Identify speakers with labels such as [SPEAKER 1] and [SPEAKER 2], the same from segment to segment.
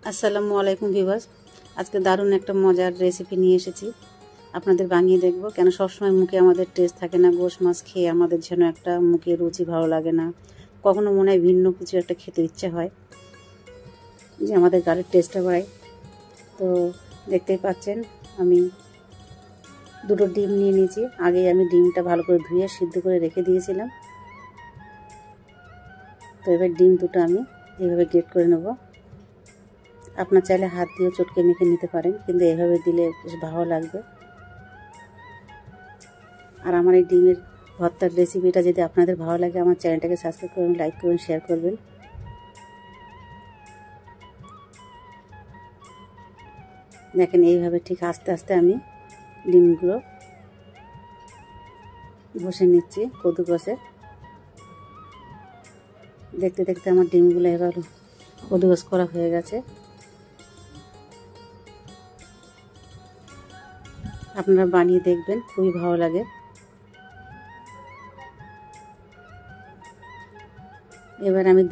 [SPEAKER 1] আসসালামু আলাইকুম ভিউয়ার্স, আজকে দারুণ একটা মজার রেসিপি নিয়ে এসেছি। আপনাদের বানিয়ে দেখব। কেন সবসময় মুখে আমাদের টেস্ট থাকে না, গোশ মাছ খেয়ে আমাদের যেন একটা মুখে রুচি ভালো লাগে না, কখনো মনে হয় ভিন্ন কিছু একটা খেতে ইচ্ছে হয় যে আমাদের গালের টেস্টটা বাড়ায়। তো দেখতেই পাচ্ছেন আমি দুটো ডিম নিয়ে নিয়েছি। আগে আমি ডিমটা ভালো করে ধুয়ে সিদ্ধ করে রেখে দিয়েছিলাম। তো এবার ডিম দুটো আমি এইভাবে গ্রেট করে নেব। আপনার চাইলে হাত দিয়েও চটকে মেখে নিতে পারেন, কিন্তু এভাবে দিলে বেশ ভালো লাগবে। আর আমার এই ডিমের ভর্তার রেসিপিটা যদি আপনাদের ভালো লাগে, আমার চ্যানেলটাকে সাবস্ক্রাইব করবেন, লাইক করবেন, শেয়ার করবেন। দেখেন এইভাবে ঠিক আস্তে আস্তে আমি ডিমগুলো ঘষে নিচ্ছি কদু কষে। দেখতে দেখতে আমার ডিমগুলো এবার কদু কষ করা হয়ে গেছে। আপনারা বানিয়ে দেখবেন, খুবই ভালো লাগে। এবার আমি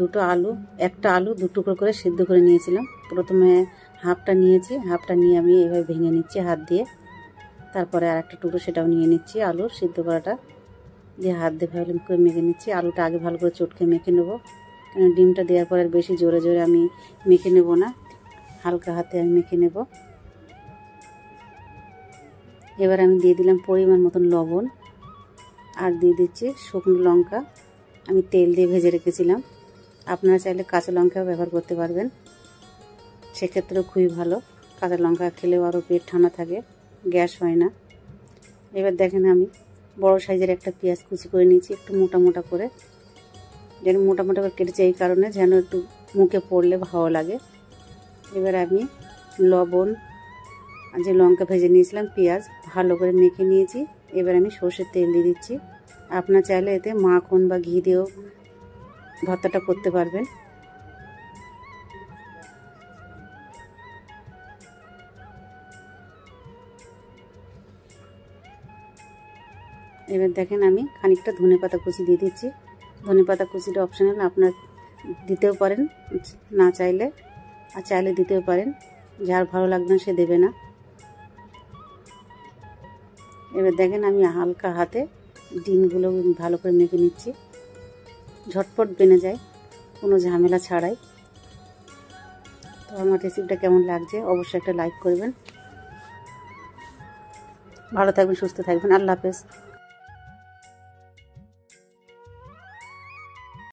[SPEAKER 1] একটা আলু দু টুকরো করে সিদ্ধ করে নিয়েছিলাম। প্রথমে হাফটা নিয়েছি, হাফটা নিয়ে আমি এভাবে ভেঙে নিচ্ছি হাত দিয়ে। তারপরে আর একটা টুকরো সেটাও নিয়ে নিচ্ছি, আলুর সিদ্ধ করাটা দিয়ে হাত দিয়ে ভালো করে মেখে নিচ্ছি। আলুটা আগে ভালো করে চটকে মেখে নেবো, কারণ ডিমটা দেওয়ার পরে বেশি জোরে জোরে আমি মেখে নেব না, হালকা হাতে আমি মেখে নেব। এবার আমি দিয়ে দিলাম পরিমাণ মতন লবণ, আর দিয়ে দিচ্ছি শুকনো লঙ্কা। আমি তেল দিয়ে ভেজে রেখেছিলাম, আপনারা চাইলে কাঁচা লঙ্কাও ব্যবহার করতে পারবেন, সেক্ষেত্রেও খুবই ভালো। কাঁচা লঙ্কা খেলেও আরও পেট ঠান্ডা থাকে, গ্যাস হয় না। এবার দেখেন আমি বড় সাইজের একটা পেঁয়াজ কুচি করে নিয়েছি, একটু মোটা মোটা করে, যেন মোটা মোটা করে কেটেছি এই কারণে যেন একটু মুখে পড়লে ভালো লাগে। এবার আমি লবণ আর যে লঙ্কা ভেজে নিয়েছিলাম, পেঁয়াজ ভালো করে মেখে নিয়েছি। এবার আমি সর্ষের তেল দিয়ে দিচ্ছি। আপনারা চাইলে এতে মাখন বা ঘি দিয়েও ভর্তাটা করতে পারবেন। এবার দেখেন আমি খানিকটা ধনেপাতা কুচি দিয়ে দিচ্ছি। ধনেপাতা কুচিটা অপশনাল, আপনারা দিতেও পারেন না চাইলে, আর চাইলে দিতেও পারেন, যার ভালো লাগবে না সে দেবে না। এবার দেখেন আমি হালকা হাতে ডিমগুলো ভালো করে মেখে নিচ্ছি, ঝটপট বেনে যায় কোনো ঝামেলা ছাড়াই। তো আমার রেসিপিটা কেমন লাগছে অবশ্যই একটা লাইক করবেন। ভালো থাকবেন, সুস্থ থাকবেন। আল্লাহ হাফেজ।